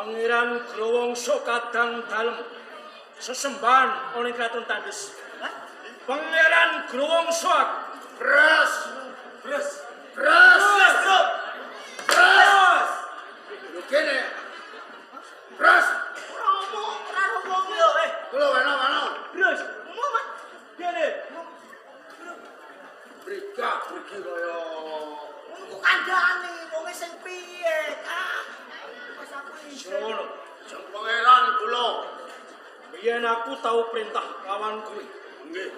Pangeran Growongso kadang dalem sesembahan oleh Kraton Tandes. Pangeran Growongso Bres. Lho kene. Bres. Romo yo Kulo ana. Bres. Muhammad kene. Brigak kaya kandhane wong sing piye piye, Kang? Pas aku isin. Sono. Jeng pangeran kula. Biyen aku tahu perintah lawan kuwi. Nggih.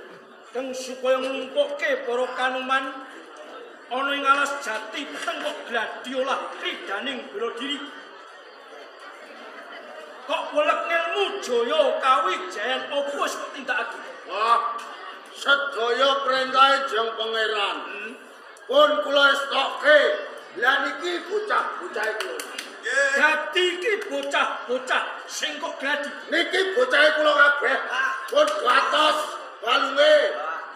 Kang supaya nglumpukke para kanuman ana ing alas jati tengkok gladiolah kridaning bela diri. Kok welek ngelmu jaya kawijayan apa wis kok tindakake? Wah, sedaya perintahe jeng pangeran. Pun kula estokke. Lah niki bocah-bocah kula. Dadi iki bocah-bocah sing kok gladi. Niki bocah kula kabeh. Pun gatos balunge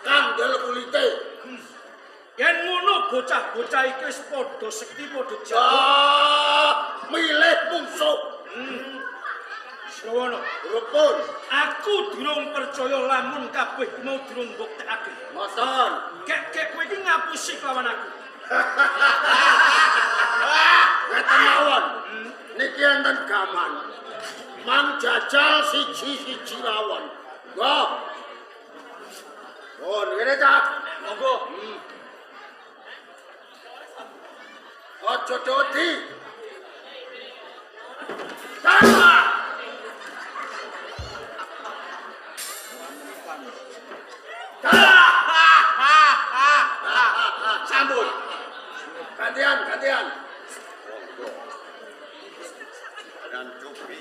kandel kulite. Yen ngono bocah-bocah iki wis padha sekti padha jago. Ah, milih musuh. Srawana, Rupun. aku durung percaya lamun kabeh mau durung mbuktekake. Moton. Kek kowe iki ngapusi kelawan aku. Ngeten mawon. Niki enten gaman. Mang jajal siji-siji lawon. Go. Oh, ngene Cak. Monggo. Aja dodi. Tara. Sambut. Gantian. Dan cupi.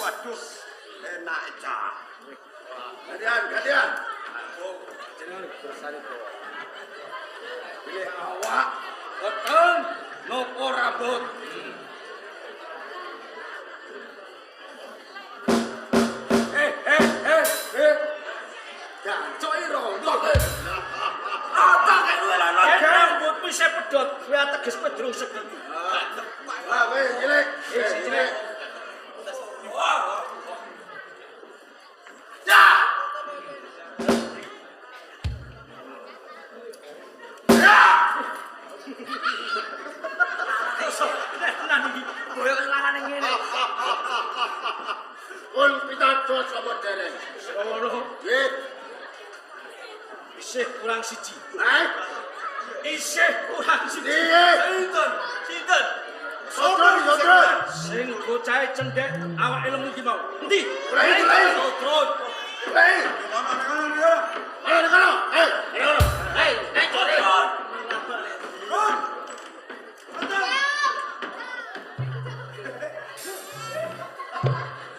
Waduh. Enak Cak. Gantian. Jenengan bersari to. Pilih awak. Boten nopo rambut. Gancok rondo. Otak kae duwe lan. Yen rambutmu isih pedhot, kuwi ateges kowe durung sekti. Lah wis cilik. Cilik. Tenan iki. Kowe wis larane ngene. Pun pitados sapa dereng. Srawana Nggih. isih kurang siji. Isih Kurang siji. Nggih. Sinten? Sodron. Sing bocahe cendhek awake lemu ki mau. Endi? Mulai. Sodron. Mulai. Ayo kono. Hei, Ron.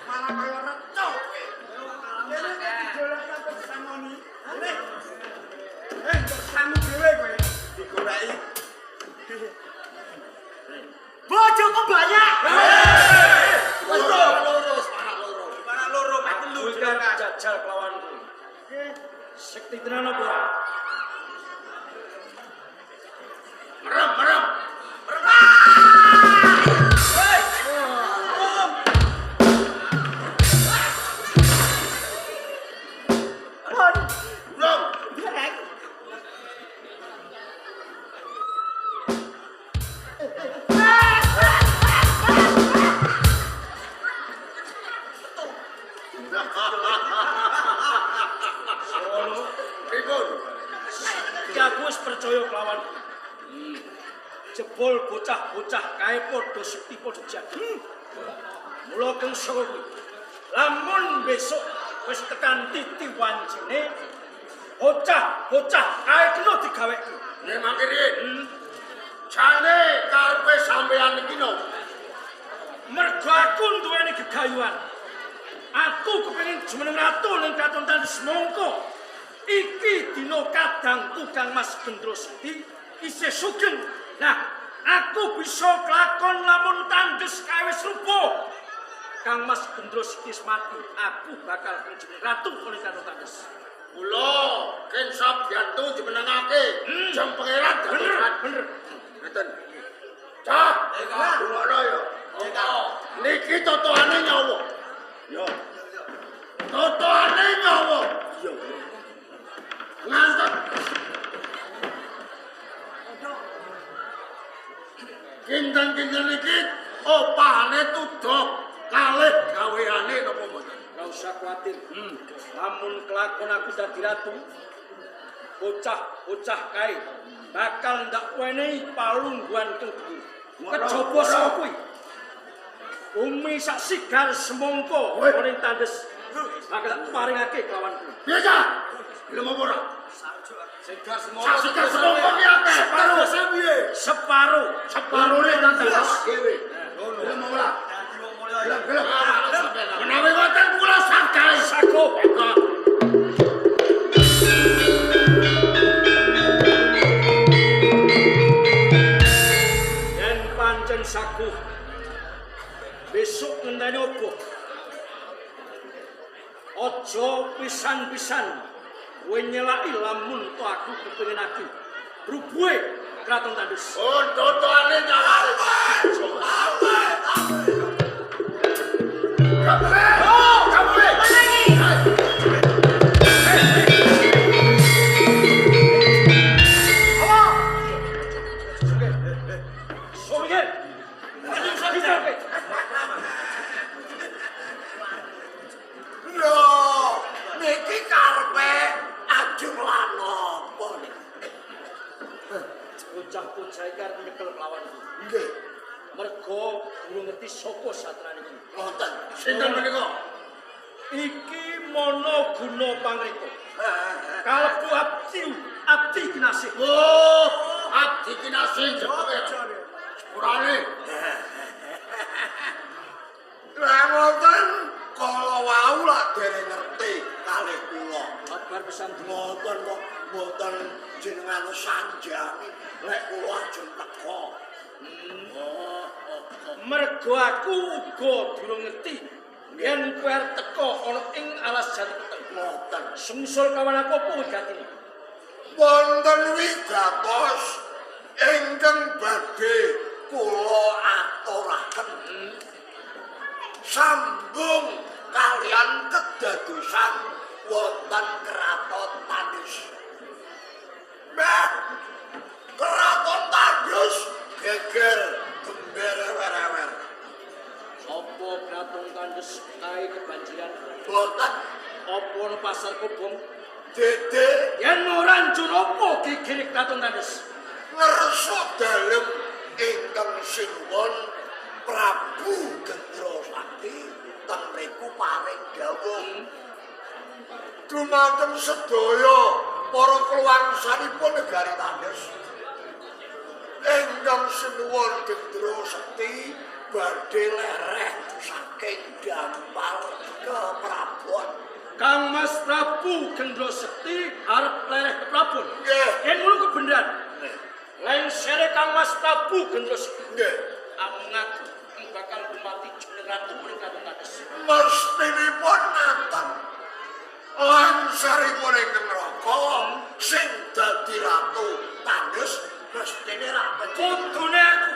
Malah kaya recok. Kene dijolak sampe samoni. Kamu dhewe kowe. Digoreki. Bojo kok banyak. Loro. Kuwi kan jajal kelawanku. Sekti tenan apa? Merem. Ron, Belum. derek. Srawana, Pripun? iki aku wis percaya kelawanku. Jebul bocah-bocah kae padha sekti padha jago. Mula keng saka kuwi. Lamun besok wis tekan titi wancine, bocah-bocah kae kena digaweki. Nek mangke riyen. Jane karepe sampean iki no. Mergo aku duweni gegayuhan. Aku kepengin jumeneng ratu ning kraton Tandus mongko. Iki dina kadangku Kang Mas Gendro Sekti isih sugeng. Nah, aku bisa kelakon lamun Tandus kae wis rupa. Kang Mas Gendro Sekti mati, aku bakal jumeneng ratu ning kraton Tandus. Kula ken sabyantu dimenengake. Jeng pangeran Bener. Ngeten. Cak, ngono ya. Niki totoane nyawa. Yo. Totoane nyawa. Yo. Ngantos. Kinten-kinten iki opane tudok kalih gaweane napa mboten? Gak usah khawatir. Lamun kelakon aku dadi ratu, bocah-bocah kae bakal ndak wenehi palungguhan kang dhuwur. Kejaba saka kuwi. Bumi sak sigar semongko ora tandes. Bakal tak paringake kelawan kuwi. Biasa. Gelem apa ora? Segar semua. Saksikan semongko ki akeh. Separo. Sepiye? Separo. Separone tandes dhewe. Gelem ora? Gelem. Menawi wonten kula sagay. Sago. Yen pancen sagu. Besok ngenteni opo? Aja pisan-pisan kowe nyelaki lamun to aku kepengin aku. Rubuhe kraton Tandus. Oh, totone nyawari. Soalnya, bisa ke? Loh, niki karepe ajeng lan apa niki? Bocah-bocah iki arep nyekel lawan. Nggih. Mergo durung ngerti sapa satrane iki. Wonten. Sinten menika? Iki mono guna pangreka. Kalebu abdi kinasih. Oh, abdi kinasih jebule. Sepurane. Lah ngoten kala wau lak dereng ngerti kalih kula. Kabar pesan Ngoten kok mboten jenengan sanjang lek kula ajeng teko. mergo aku uga durung ngerti yen kowe arep teko ana ing alas jati peteng. Ngoten. Sungsul kawan aku apa wigatine? Wonten wigatos ingkang badhe kula aturaken. Sambung kalian kedadosan wonten Kraton Tandus. Mbah, Kraton Tandus geger gember wer-wer. Apa Kraton Tandus kae kebanjiran? Boten Apa ana pasar kobong? dede Yen ora njur apa gigire Kraton Tandus? ngerso dalem ingkang sinuwun Prabu Gendra Sakti ten mriku paring dawuh. Dumateng sedaya para kluwangsanipun negari Tandus. Ingkang sinuwun Gendra Sakti badhe lereh saking dampar keprabon. Kang Mas Prabu Gendra Sekti arep lereh ke Prabon. Nggih. Yen ngono kebenaran. Lengsere Kang Mas Prabu Gendra Sekti. Nggih. Aku ngaku bakal mati jeneng ratu ing Kraton Tandus. Mestinipun ngaten. Langsaripun ing neraka sing dadi ratu Tandus mestine ra Kudune aku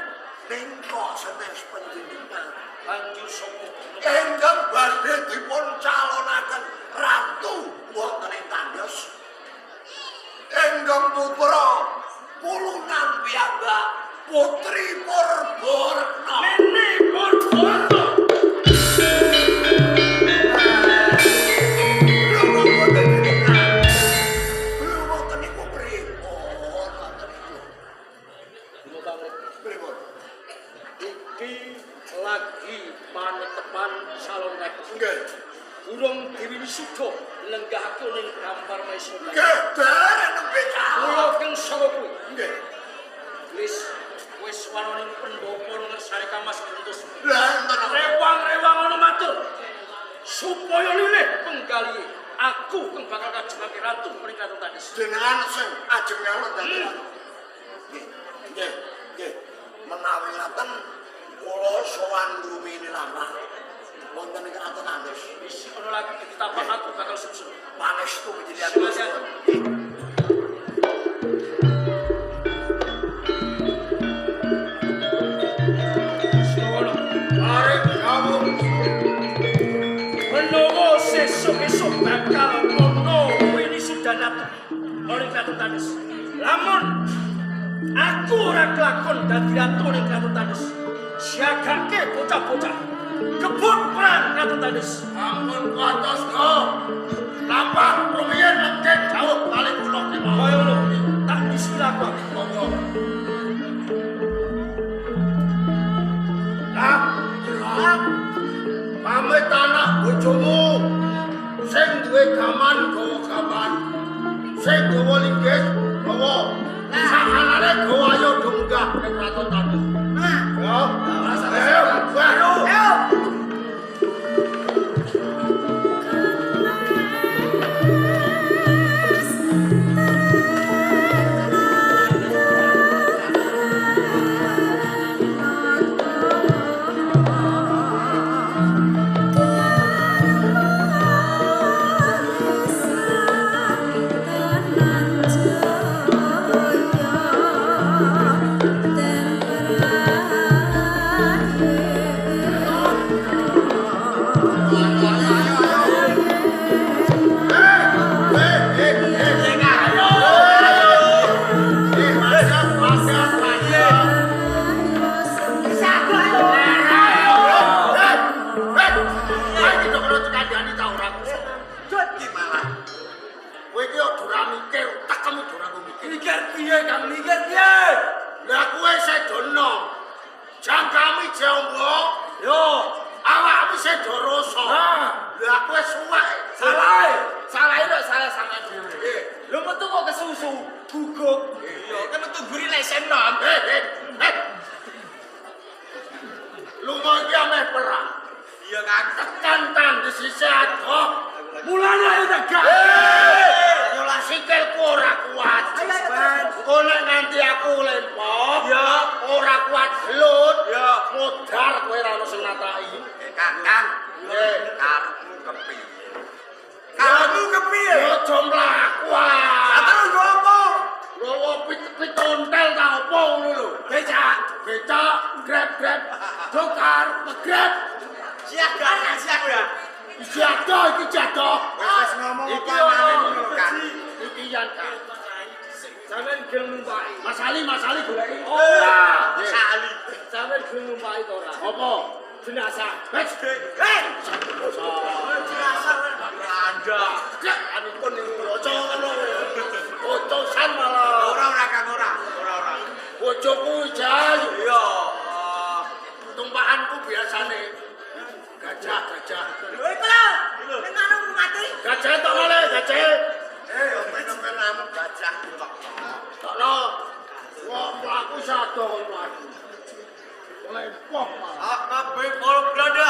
ning kok senes panjenengan. banjur sapa Ingkang badhe dipun calonaken ratu wonten ing Tandus. Ingkang putra pulunan piyambak Putri Purborna. Nene Purborna. Iki lagi panetepan salon ratu. Urung diwini suda lenggahake ning Kampar Maisora. Kula keng saka kuwi. Wis wanoning pendopo ngersane Kamas Gendus. Rewang-rewang ana matur. Supaya lilih penggali aku kang bakal kajengake ratu ning Kraton Tandus. Jenengan sing ajeng nyalon dadi ratu. Nggih. Menawi ngaten kula sowan rumine lamah wonten ing Kraton Tandus. Wis ana lagi ditapak aku bakal sukses. Pangestu panjenengan. Silakan. Semono. Mari kamu Menawa sesuk-esuk bakal ono wini sudah ratu ning Kraton Tandus. Lamun aku ora kelakon dadi ratu ning Kraton Tandus. Siagake bocah-bocah kebun perang Kraton Tandus. ampun kuatos go. Lampah rumiyin engke jauh kali kula Kaya ngono tak disilaku. Pamit anak bojomu sing duwe gaman gawa gaman sing gawa linggis gawa sakanane gawa ayo dunggah ning kraton Tandus. Ayo. Apa be kol blada